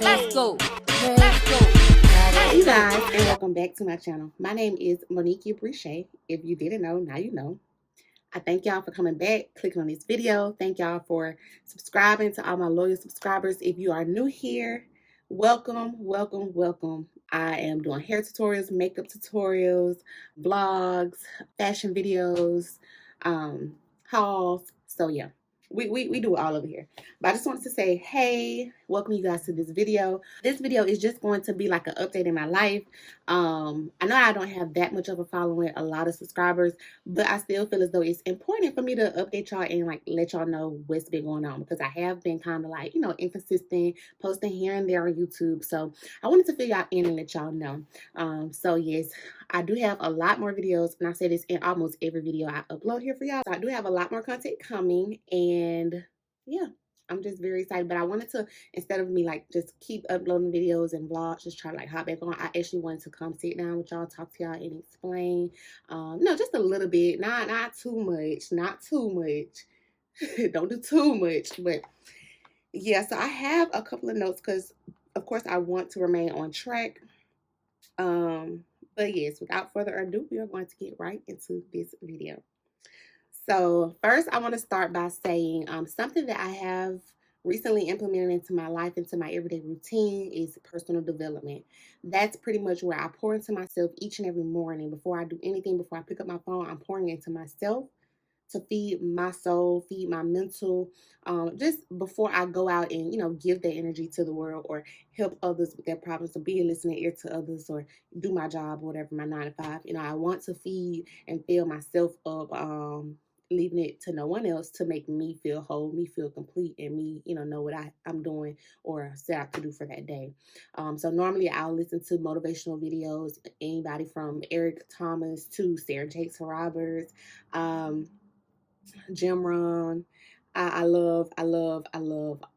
Let's go. Let's go. Hey you guys, and welcome back to my channel. My name is Monique Brichet. If you didn't know, now you know. I thank y'all for coming back, clicking on this video. Thank y'all for subscribing to all my loyal subscribers. If you are new here, welcome, welcome, welcome. I am doing hair tutorials, makeup tutorials, vlogs, fashion videos, hauls. So yeah, we do it all over here. But I just wanted to say, hey, welcome you guys to this video. This video is just going to be like an update in my life. I know I don't have that much of a following, a lot of subscribers, but I still feel as though it's important for me to update y'all and like let y'all know what's been going on, because I have been kind of like, inconsistent, posting here and there on YouTube. So I wanted to fill y'all in and let y'all know. So yes, I do have a lot more videos, and I say this in almost every video I upload here for y'all. So I do have a lot more content coming, and yeah, I'm just very excited. But I wanted to, instead of me like just keep uploading videos and vlogs, just try to like hop back on, I actually wanted to come sit down with y'all, talk to y'all, and explain. No, just a little bit, not too much, not too much. Don't do too much, but yeah. So I have a couple of notes because, of course, I want to remain on track. But yes, without further ado, we are going to get right into this video. So first, I want to start by saying something that I have recently implemented into my life, into my everyday routine, is personal development. That's pretty much where I pour into myself each and every morning. Before I do anything, before I pick up my phone, I'm pouring into myself to feed my soul, feed my mental, just before I go out and, give that energy to the world or help others with their problems, or be a listening ear to others, or do my job, whatever, my 9 to 5. I want to feed and fill myself up, leaving it to no one else to make me feel whole, me feel complete, and me, know what I'm doing or set out to do for that day. So normally I'll listen to motivational videos, anybody from Eric Thomas to Sarah Jakes Roberts, Jim Rohn. I love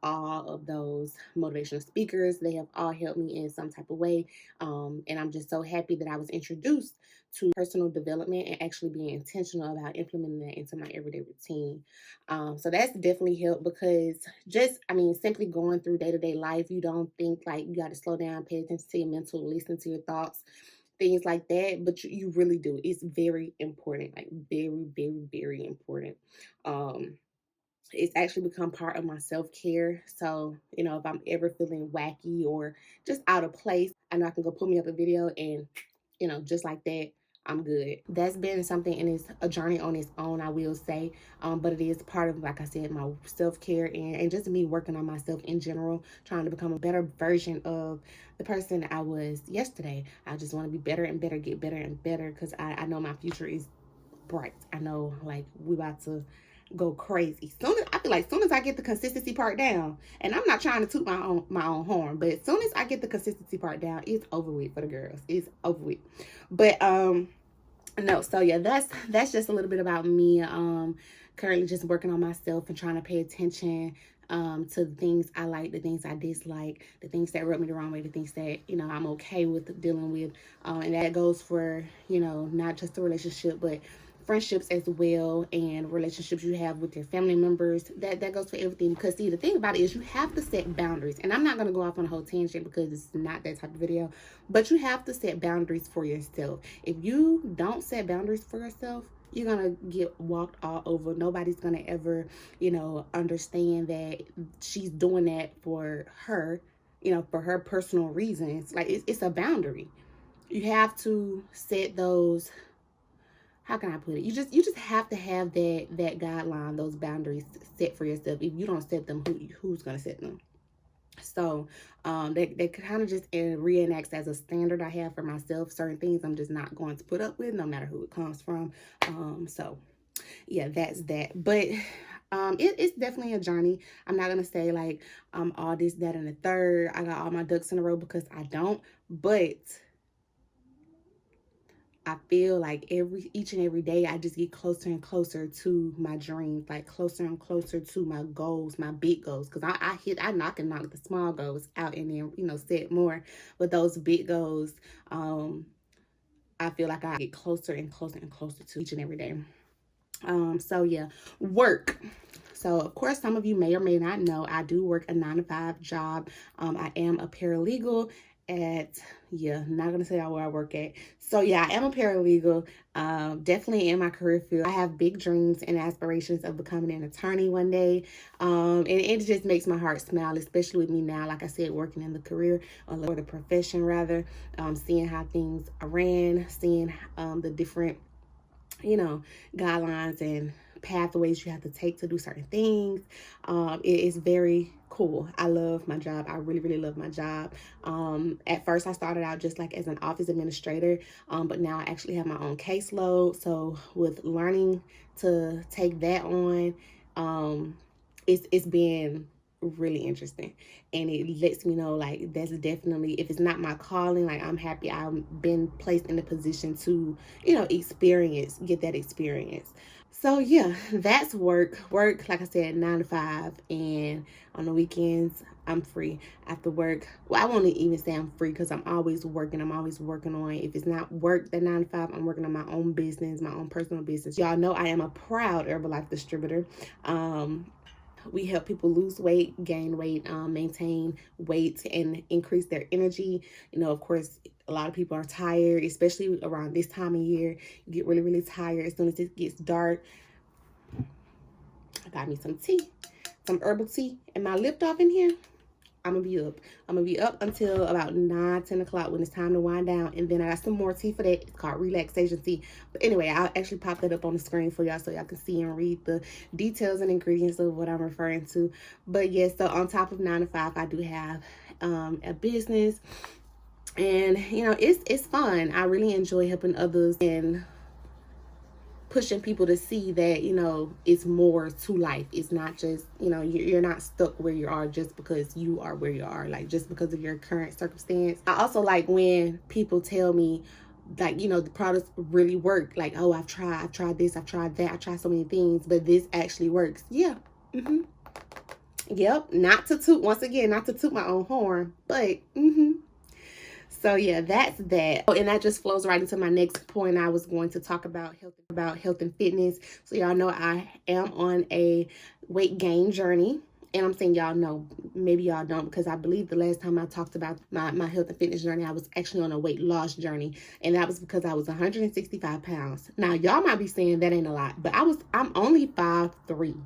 all of those motivational speakers. They have all helped me in some type of way. And I'm just so happy that I was introduced to personal development and actually being intentional about implementing that into my everyday routine. So that's definitely helped, because simply going through day-to-day life, you don't think like you got to slow down, pay attention to your mental, listen to your thoughts, things like that, but you really do. It's very important, like very, very, very important. It's actually become part of my self-care. So, if I'm ever feeling wacky or just out of place, I know I can go pull me up a video and, just like that, I'm good. That's been something, and it's a journey on its own, I will say. But it is part of, like I said, my self-care and just me working on myself in general, trying to become a better version of the person I was yesterday. I just want to be better and better, get better and better, because I know my future is bright. I know like we about to go crazy. I feel like soon as I get the consistency part down, and I'm not trying to toot my own horn, but as soon as I get the consistency part down, it's over with for the girls. It's over with. But no, so yeah, that's just a little bit about me. Currently just working on myself and trying to pay attention to the things I like, the things I dislike, the things that rub me the wrong way, the things that, I'm okay with dealing with. And that goes for, not just the relationship, but friendships as well, and relationships you have with your family members. That goes for everything, because see, the thing about it is you have to set boundaries. And I'm not going to go off on a whole tangent because it's not that type of video, but you have to set boundaries for yourself. If you don't set boundaries for yourself, you're gonna get walked all over. Nobody's gonna ever, understand that she's doing that for her, for her personal reasons. Like it's a boundary. You have to set those, how can I put it? You just have to have that guideline, those boundaries set for yourself. If you don't set them, who's gonna set them? So that kind of just reenacts as a standard I have for myself. Certain things I'm just not going to put up with, no matter who it comes from. So yeah, that's that. But it's definitely a journey. I'm not gonna say like all this, that, and the third. I got all my ducks in a row, because I don't. But I feel like each and every day I just get closer and closer to my dreams, like closer and closer to my goals, my big goals. Because I knock the small goals out and then, set more. But those big goals, I feel like I get closer and closer and closer to each and every day. So yeah, work. So, of course, some of you may or may not know I do work a 9-to-5 job. I am a paralegal at, yeah, not going to say where I work at. So, yeah, I am a paralegal, definitely in my career field. I have big dreams and aspirations of becoming an attorney one day. And it just makes my heart smile, especially with me now, like I said, working in the career or the profession rather, seeing how things are ran, seeing the different, guidelines and pathways you have to take to do certain things. It is very cool. I love my job. I really, really love my job. At first, I started out just like as an office administrator, but now I actually have my own caseload. So with learning to take that on, it's been really interesting, and it lets me know like that's definitely, if it's not my calling, like I'm happy I've been placed in the position to get that experience. So yeah, that's work like I said, 9 to 5, and on the weekends I'm free after work. Well, I won't even say I'm free because I'm always working on, if it's not work that 9 to 5, I'm working on my own business, my own personal business. Y'all know I am a proud Herbalife distributor. We help people lose weight, gain weight, maintain weight, and increase their energy. Of course, a lot of people are tired, especially around this time of year. You get really, really tired as soon as it gets dark. I got me some tea, some herbal tea, and my lift off in here. I'm gonna be up until about 9-10 o'clock when it's time to wind down, and then I got some more tea for that. It's called relaxation tea. But anyway, I'll actually pop that up on the screen for y'all so y'all can see and read the details and ingredients of what I'm referring to. But yes, so on top of 9 to 5, I do have a business, and it's fun. I really enjoy helping others and pushing people to see that it's more to life. It's not just you're not stuck where you are just because you are where you are, like just because of your current circumstance. I also like when people tell me like the products really work, like, oh, I've tried this, I've tried that, I tried so many things, but this actually works. Yeah. Yep. Not to toot my own horn, but so yeah, that's that. Oh, and that just flows right into my next point. I was going to talk about health and fitness. So y'all know I am on a weight gain journey. And I'm saying y'all know, maybe y'all don't, because I believe the last time I talked about my health and fitness journey, I was actually on a weight loss journey. And that was because I was 165 pounds. Now, y'all might be saying that ain't a lot, but I'm only 5'3".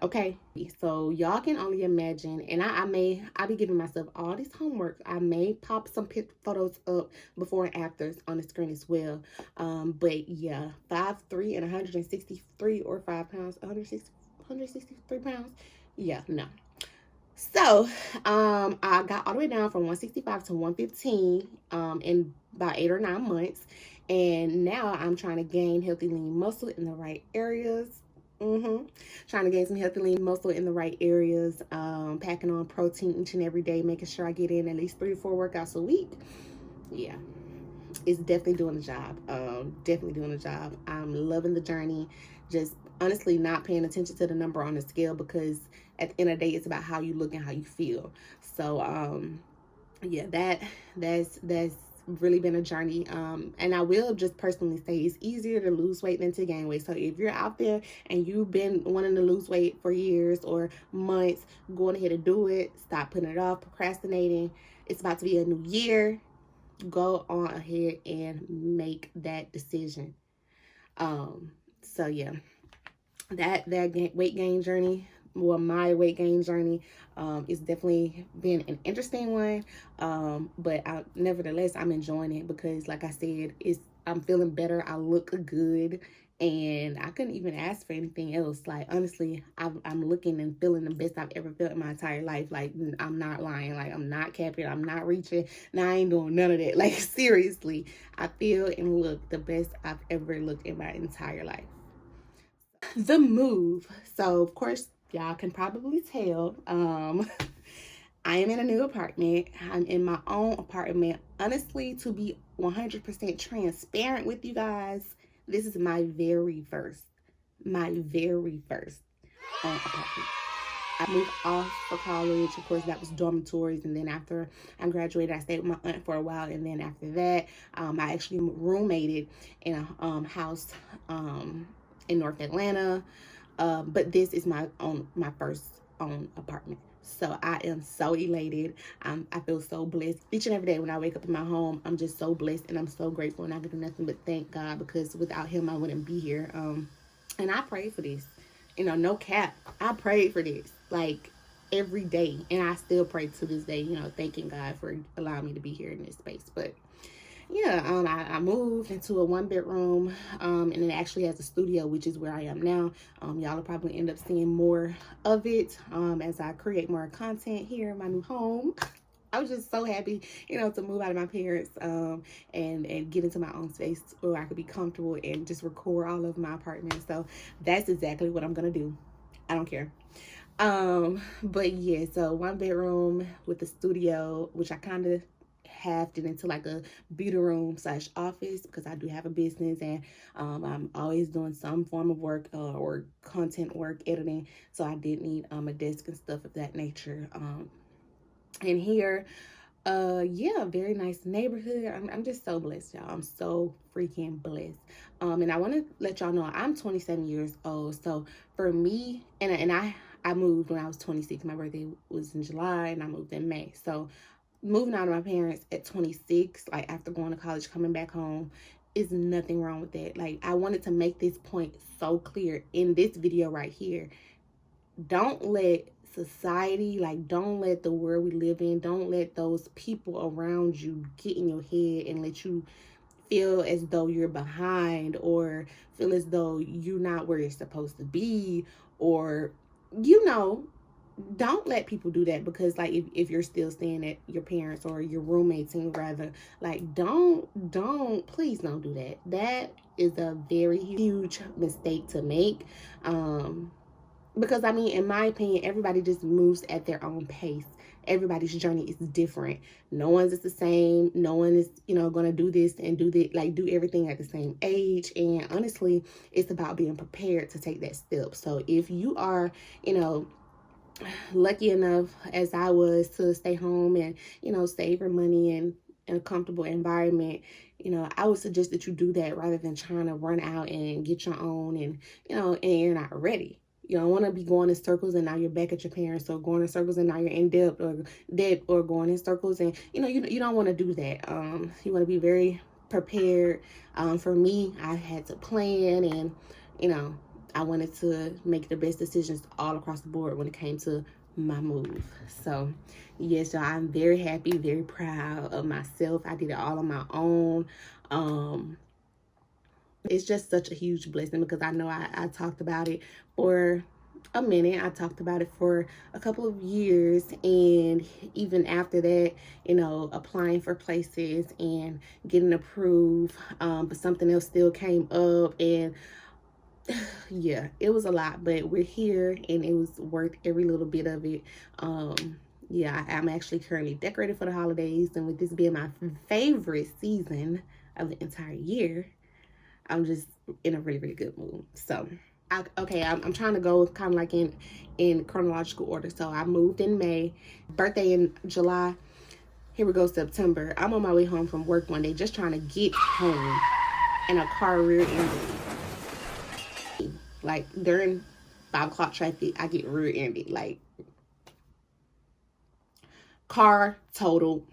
Okay, so y'all can only imagine, and I'll be giving myself all this homework. I may pop some photos up before and afters on the screen as well. But yeah, 5'3" and 163 or 5 pounds, 163 pounds. Yeah, no. So, I got all the way down from 165 to 115 in about 8 or 9 months, and now I'm trying to gain healthy lean muscle in the right areas. Trying to gain some healthy lean muscle in the right areas, packing on protein each and every day, making sure I get in at least 3 to 4 workouts a week. Yeah, it's definitely doing the job. Definitely doing the job. I'm loving the journey. Just honestly not paying attention to the number on the scale, because at the end of the day, it's about how you look and how you feel. So yeah, that's really been a journey, and I will just personally say it's easier to lose weight than to gain weight. So if you're out there and you've been wanting to lose weight for years or months, go ahead and do it. Stop putting it off, procrastinating. It's about to be a new year. Go on ahead and make that decision. So yeah, that weight gain journey, well, my weight gain journey, it's definitely been an interesting one, but nevertheless, I'm enjoying it because, like I said, I'm feeling better. I look good, and I couldn't even ask for anything else. Like, honestly, I'm looking and feeling the best I've ever felt in my entire life. Like, I'm not lying. Like, I'm not capping. I'm not reaching. Now, I ain't doing none of that. Like, seriously, I feel and look the best I've ever looked in my entire life. The move. So, of course, y'all can probably tell, I am in a new apartment. I'm in my own apartment. Honestly, to be 100% transparent with you guys, this is my very first apartment. I moved off for college. Of course, that was dormitories, and then after I graduated, I stayed with my aunt for a while, and then after that, I actually roommated in a house in North Atlanta. But this is my first own apartment. So I am so elated. I feel so blessed. Each and every day when I wake up in my home, I'm just so blessed and I'm so grateful, and I can do nothing but thank God, because without him I wouldn't be here. And I prayed for this. No cap. I prayed for this like every day, and I still pray to this day, thanking God for allowing me to be here in this space. But yeah, I moved into a 1 bedroom, and it actually has a studio, which is where I am now. Y'all will probably end up seeing more of it as I create more content here in my new home. I was just so happy, to move out of my parents and get into my own space where I could be comfortable and just record all of my apartments. So that's exactly what I'm gonna do. I don't care. But yeah, so 1 bedroom with a studio, which I kind of halved it into like a beauty room / office, because I do have a business, and I'm always doing some form of work or content work, editing. So I did need a desk and stuff of that nature. And here, yeah, very nice neighborhood. I'm just so blessed, y'all. I'm so freaking blessed. And I want to let y'all know I'm 27 years old. So for me, and I moved when I was 26. My birthday was in July, and I moved in May. So moving out of my parents at 26, like after going to college, coming back home, is nothing wrong with that. Like, I wanted to make this point so clear in this video right here. Don't let society, like, don't let the world we live in, don't let those people around you get in your head and let you feel as though you're behind, or feel as though you're not where you're supposed to be, or don't let people do that. Because like, if you're still staying at your parents or your roommates, and rather, like, please don't do that. That is a very huge mistake to make. Because I mean, in my opinion, everybody just moves at their own pace. Everybody's journey is different. No one's the same. No one is, going to do this and do that, like do everything at the same age. And honestly, it's about being prepared to take that step. So if you are, lucky enough as I was to stay home and, save your money and in a comfortable environment, I would suggest that you do that rather than trying to run out and get your own, and, and you're not ready. You don't want to be going in circles and now you're back at your parents, or going in circles and now you're in debt, or going in circles and, you don't want to do that. You want to be very prepared. For me, I had to plan, and, I wanted to make the best decisions all across the board when it came to my move. So yes, y'all, I'm very happy, very proud of myself. I did it all on my own. It's just such a huge blessing, because I know I talked about it for a minute. I talked about it for a couple of years, and even after that, applying for places and getting approved, but something else still came up, and yeah, it was a lot, but we're here, and it was worth every little bit of it. Yeah, I'm actually currently decorated for the holidays, and with this being my favorite season of the entire year, I'm just in a really, really good mood. So I'm trying to go kind of like in chronological order. So I moved in May, birthday in July. Here we go, September. I'm on my way home from work one day, just trying to get home, and a car rear-ended me. Like, during 5 o'clock traffic, I get rear-ended. Like, car totaled.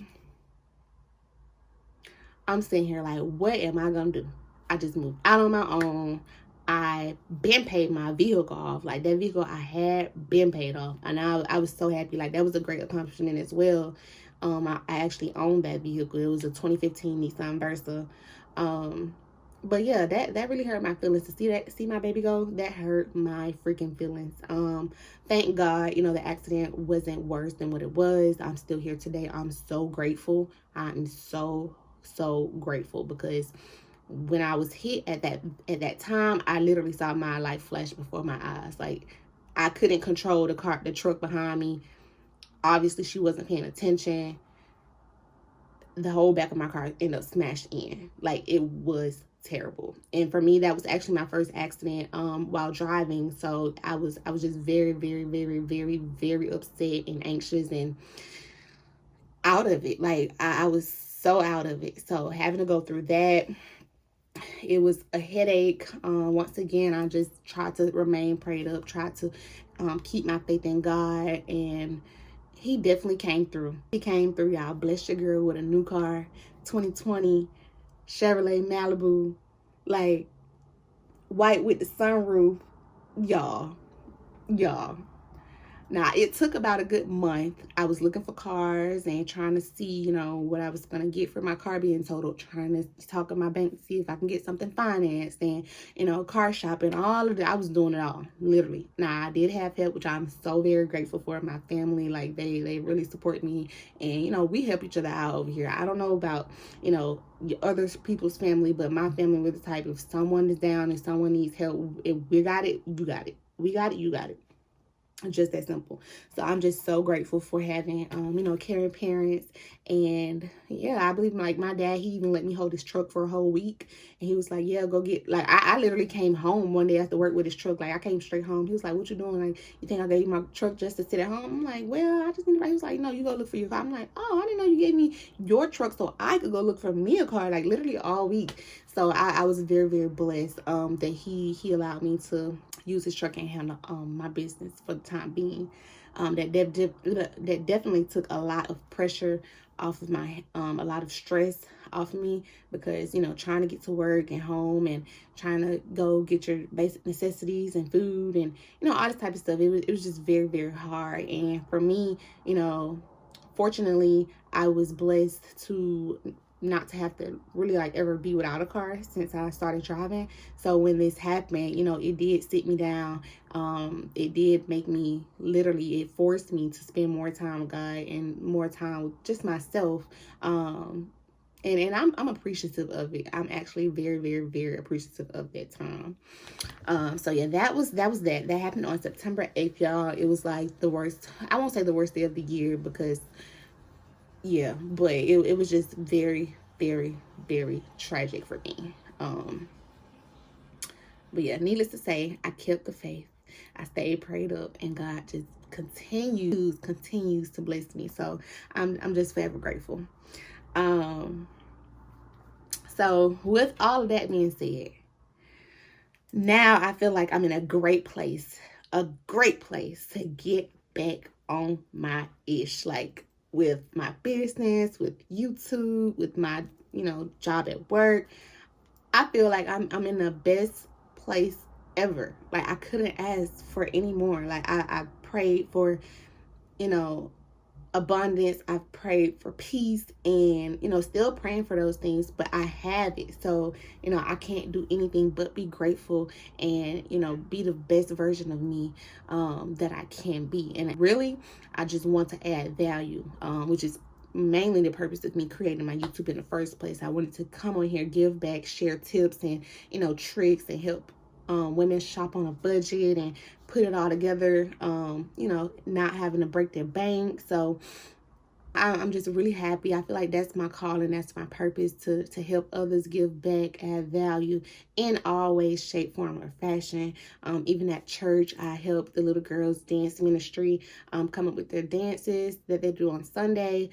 I'm sitting here like, what am I gonna do? I just moved out on my own. I been paid my vehicle off. Like, that vehicle I had been paid off, and I was so happy. Like, that was a great accomplishment as well. I actually owned that vehicle. It was a 2015 Nissan Versa. But yeah, that really hurt my feelings to see my baby go. That hurt my freaking feelings. Thank God, the accident wasn't worse than what it was. I'm still here today. I'm so grateful. I'm so grateful, because when I was hit at that time, I literally saw my life flash before my eyes. Like, I couldn't control the truck behind me. Obviously, she wasn't paying attention. The whole back of my car ended up smashed in. Like, it was terrible. And for me, that was actually my first accident while driving. So I was just very, very, very, very, very upset and anxious and out of it. Like, I was so out of it. So having to go through that, it was a headache. Once again, I just tried to remain prayed up, tried to keep my faith in God, and he definitely came through. He came through, y'all. Blessed your girl with a new car, 2020 Chevrolet Malibu, like white with the sunroof, y'all. Now, it took about a good month. I was looking for cars and trying to see, you know, what I was going to get for my car being totaled, trying to talk to my bank to see if I can get something financed and, you know, car shopping, all of that. I was doing it all, literally. Now, I did have help, which I'm so very grateful for. My family, like, they really support me. And, you know, we help each other out over here. I don't know about, you know, other people's family, but my family, we're the type, if someone is down and someone needs help, if we got it, you got it. We got it, you got it. Just that simple. So I'm just so grateful for having you know, caring parents. And yeah, I believe, like, my dad, he even let me hold his truck for a whole week, and he was like, yeah, go get, like, I literally came home one day after work with his truck. Like, I came straight home. He was like, what you doing? Like, you think I gave you my truck just to sit at home? I'm like, well, I just need to. He was like, no, you go look for your car. I'm like, oh, I didn't know you gave me your truck so I could go look for me a car, like, literally all week. So I was very, very blessed that he allowed me to use his truck and handle my business for the time being. That definitely took a lot of pressure off of my, a lot of stress off of me, because, you know, trying to get to work and home and trying to go get your basic necessities and food and, you know, all this type of stuff. It was just very, very hard. And for me, you know, fortunately, I was blessed to not to have to really, like, ever be without a car since I started driving. So when this happened, you know, it did sit me down. It did make me, literally, it forced me to spend more time with God and more time with just myself. And I'm appreciative of it. I'm actually very, very, very appreciative of that time. So yeah, that happened on September 8th, y'all. It was like the worst, I won't say the worst day of the year, because yeah, but it was just very, very, very tragic for me. But yeah, needless to say, I kept the faith. I stayed prayed up, and God just continues to bless me. So I'm just forever grateful. So with all of that being said, now I feel like I'm in a great place to get back on my ish, like with my business, with YouTube, with my, you know, job at work. I feel like I'm in the best place ever. Like, I couldn't ask for any more. Like, I prayed for, you know, abundance. I've prayed for peace, and, you know, still praying for those things, but I have it. So, you know, I can't do anything but be grateful and, you know, be the best version of me that I can be. And really, I just want to add value, which is mainly the purpose of me creating my YouTube in the first place. I wanted to come on here, give back, share tips and, you know, tricks, and help women shop on a budget and put it all together, you know, not having to break their bank. So I'm just really happy. I feel like that's my calling, that's my purpose, to help others, give back, add value in all ways, shape, form, or fashion. Even at church, I help the little girls dance ministry come up with their dances that they do on Sunday.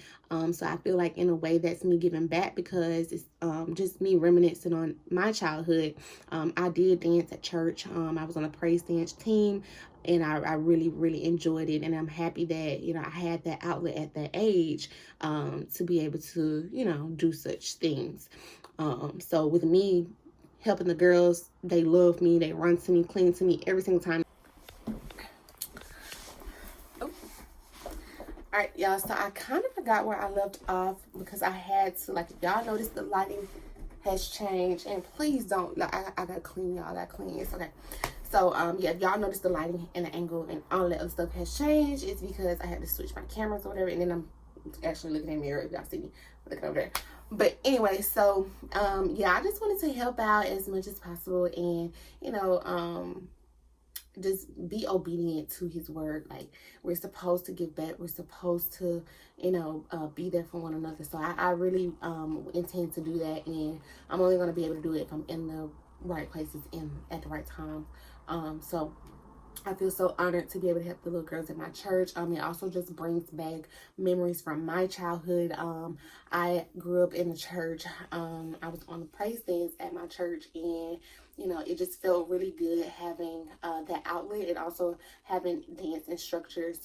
So I feel like in a way that's me giving back, because it's just me reminiscing on my childhood. I did dance at church. I was on a praise dance team. And I really, really enjoyed it. And I'm happy that, you know, I had that outlet at that age to be able to, you know, do such things. So with me helping the girls, they love me. They run to me, cling to me every single time. Oh. All right, y'all. So I kind of forgot where I left off, because I had to, like, if y'all notice the lighting has changed. And please don't, like, I gotta clean, y'all. I gotta clean. It's okay. So, yeah, if y'all notice the lighting and the angle and all that other stuff has changed, it's because I had to switch my cameras or whatever. And then I'm actually looking in the mirror, if y'all see me looking over there. But anyway, so, yeah, I just wanted to help out as much as possible and, you know, just be obedient to his word. Like, we're supposed to give back. We're supposed to, you know, be there for one another. So I really intend to do that. And I'm only going to be able to do it if I'm in the right places at the right time. So I feel so honored to be able to help the little girls at my church. It also just brings back memories from my childhood. I grew up in the church. I was on the praise dance at my church, and it just felt really good having that outlet, and also having dance instructors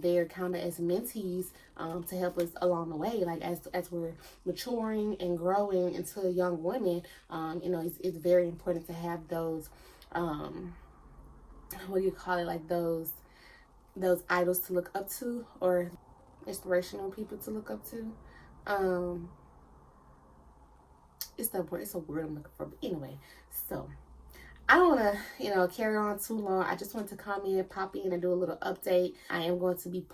there, kind of as mentees, to help us along the way, like as we're maturing and growing into young women. It's very important to have those. What do you call it, like those idols to look up to, or inspirational people to look up to. It's a word I'm looking for, but anyway. So I don't want to, carry on too long. I just wanted to come in, pop in, and do a little update. I am going to be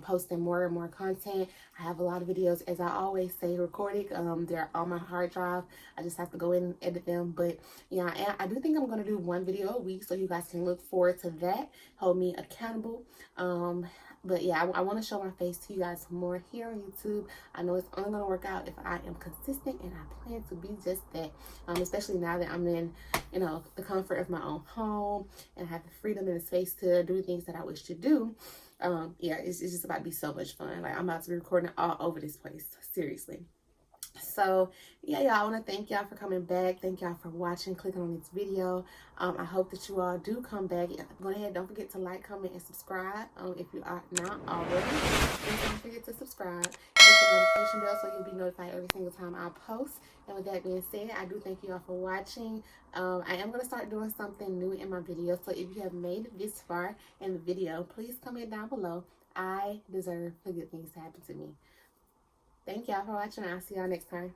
posting more and more content. I have a lot of videos, as I always say, recorded. They're on my hard drive. I just have to go in and edit them. But yeah, I do think I'm going to do one video a week, so you guys can look forward to that. Hold me accountable. But yeah, I want to show my face to you guys more here on YouTube. I know it's only going to work out if I am consistent, and I plan to be just that. Especially now that I'm in, the comfort of my own home, and have the freedom and the space to do things that I wish to do. Yeah, it's just about to be so much fun. Like, I'm about to be recording all over this place, seriously. So yeah, y'all, I want to thank y'all for coming back. Thank y'all for watching, clicking on this video. I hope that you all do come back. Go ahead, don't forget to like, comment, and subscribe if you are not already. And don't forget to subscribe, hit the notification bell so you'll be notified every single time I post. And with that being said, I do thank you all for watching. I am going to start doing something new in my videos, so if you have made it this far in the video, please comment down below. I deserve for good things to happen to me. Thank y'all for watching. I'll see y'all next time.